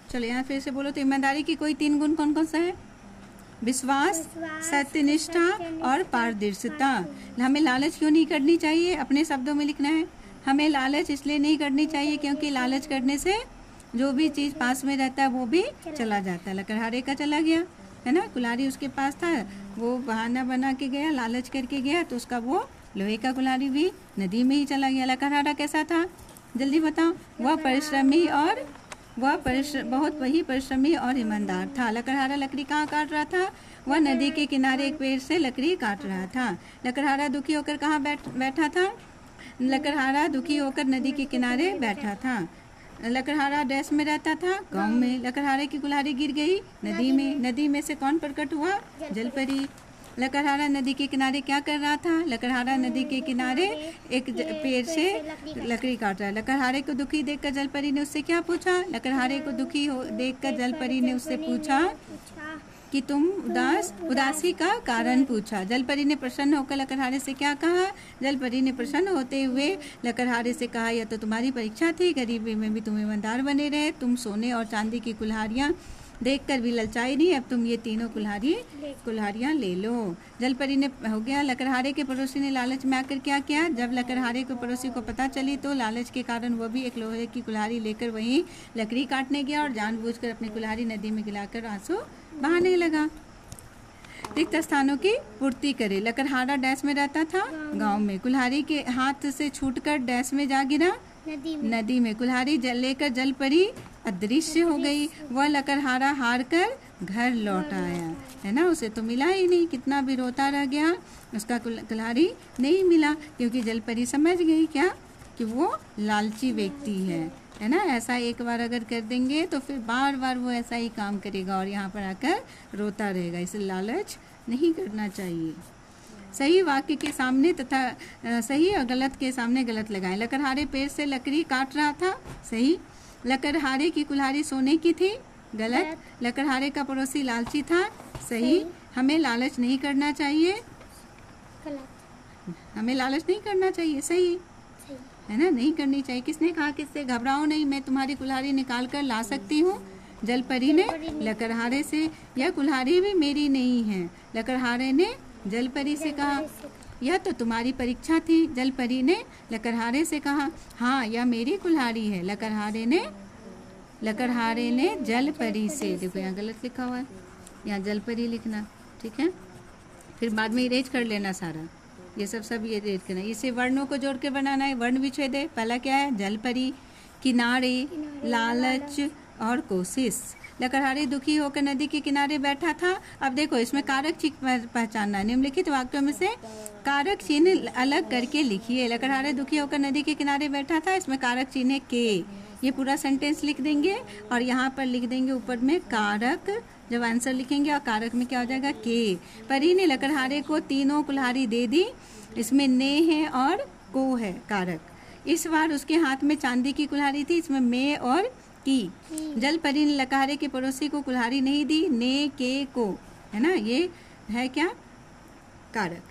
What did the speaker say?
चलो यहाँ फिर से बोलो तो ईमानदारी की कोई 3 गुण कौन कौन सा है? विश्वास, सत्यनिष्ठा और पारदर्शिता। हमें लालच क्यों नहीं करनी चाहिए? अपने शब्दों में लिखना है। हमें लालच इसलिए नहीं करनी चाहिए क्योंकि लालच करने से जो भी चीज़ पास में रहता है वो भी चला जाता है। लकड़हारे का चला गया, है ना, कुल्हाड़ी उसके पास था, वो बहाना बना के गया, लालच करके गया, तो उसका वो लोहे का कुल्हाड़ी भी नदी में ही चला गया। लकड़हारा कैसा था? जल्दी बताओ। वह परिश्रमी और बहुत वही परिश्रमी और ईमानदार था। लकड़हारा लकड़ी कहाँ काट रहा था? वह नदी के किनारे एक पेड़ से लकड़ी काट रहा था। लकड़हारा दुखी होकर कहाँ बैठा था? लकड़हारा दुखी होकर नदी के किनारे बैठा था। लकड़हारा डैश में रहता था? गांव में। लकड़हारे की कुल्हाड़ी गिर गई नदी में। नदी में से कौन प्रकट हुआ? जलपरी। लकड़हारा नदी के किनारे क्या कर रहा था? लकड़हारा नदी के किनारे एक पेड़ से लकड़ी काट रहा है। लकड़हारे को दुखी देखकर जलपरी ने उससे क्या पूछा? लकड़हारे को दुखी देखकर जलपरी ने उससे पूछा कि तुम उदासी का कारण पूछा। जलपरी ने प्रसन्न होकर लकड़हारे से क्या कहा? जलपरी ने प्रसन्न होते हुए लकड़हारे से कहा, यह तो तुम्हारी परीक्षा थी, गरीबी में भी तुम ईमानदार बने रहे, तुम सोने और चांदी की कुल्हाड़ियाँ देखकर भी ललचाई नहीं, अब तुम ये तीनों कुल्हाड़ियाँ ले लो। जलपरी ने हो गया। लकड़हारे के पड़ोसी ने लालच में आकर क्या किया? जब लकड़हारे के पड़ोसी को पता चली तो लालच के कारण वह भी एक लोहे की कुल्हाड़ी लेकर वहीं लकड़ी काटने गया और जानबूझकर अपनी कुल्हाड़ी नदी में गिराकर आंसू बहाने लगा। रिक्त स्थानों की पूर्ति करे। लकड़हारा डैश में रहता था? गांव में। कुल्हाड़ी के हाथ से छूटकर डैश में जा गिरा? नदी में। कुल्हाड़ी लेकर जलपरी अदृश्य हो गई। वह लकड़हारा हार कर घर लौट आया, है ना, उसे तो मिला ही नहीं, कितना भी रोता रह गया, उसका कुल्हाड़ी नहीं मिला, क्योंकि जलपरी समझ गई क्या कि वो लालची व्यक्ति है ना। ऐसा एक बार अगर कर देंगे तो फिर बार बार वो ऐसा ही काम करेगा और यहाँ पर आकर रोता रहेगा। इसे लालच नहीं करना चाहिए। सही वाक्य के सामने तथा सही और गलत के सामने गलत लगाएं। लकड़हारे पेड़ से लकड़ी काट रहा था? सही। लकड़हारे की कुल्हाड़ी सोने की थी? गलत। लकड़हारे का पड़ोसी लालची था? सही। हमें लालच नहीं करना चाहिए? हमें लालच नहीं करना चाहिए। सही है ना, नहीं करनी चाहिए। किसने कहा? किससे? घबराओ नहीं, मैं तुम्हारी कुल्हाड़ी निकाल कर ला सकती हूँ। जलपरी ने लकड़हारे से। यह कुल्हाड़ी भी मेरी नहीं है। लकड़हारे ने जलपरी से कहा। यह तो तुम्हारी परीक्षा थी। जलपरी ने लकड़हारे से कहा। हाँ, यह मेरी कुल्हाड़ी है। लकड़हारे ने जलपरी से। देखो यहाँ गलत लिखा हुआ है, यहाँ जलपरी लिखना, ठीक है। फिर बाद में इरेज कर लेना सारा, ये सब ये इरेज करना। इसे वर्णों को जोड़ के बनाना है। वर्ण विच्छेद है। पहला क्या है? जलपरी, किनारे, लालच और कोशिश। लकड़हारे दुखी होकर नदी के किनारे बैठा था। अब देखो इसमें कारक चिन्ह पहचानना है। निम्नलिखित वाक्यों में से कारक चिन्ह अलग करके लिखिए। लकड़हारे दुखी होकर नदी के किनारे बैठा था, इसमें कारक चिन्ह है के। ये पूरा सेंटेंस लिख देंगे और यहाँ पर लिख देंगे ऊपर में कारक, जब आंसर लिखेंगे, और कारक में क्या हो जाएगा? के। परी ने लकड़हारे को तीनों कुल्हाड़ी दे दी, इसमें ने है और को है कारक। इस बार उसके हाथ में चांदी की कुल्हाड़ी थी, इसमें में और की। जलपरी ने लकड़हारे के पड़ोसी को कुल्हाड़ी नहीं दी, ने, के, को, है ना, ये है क्या? कारक।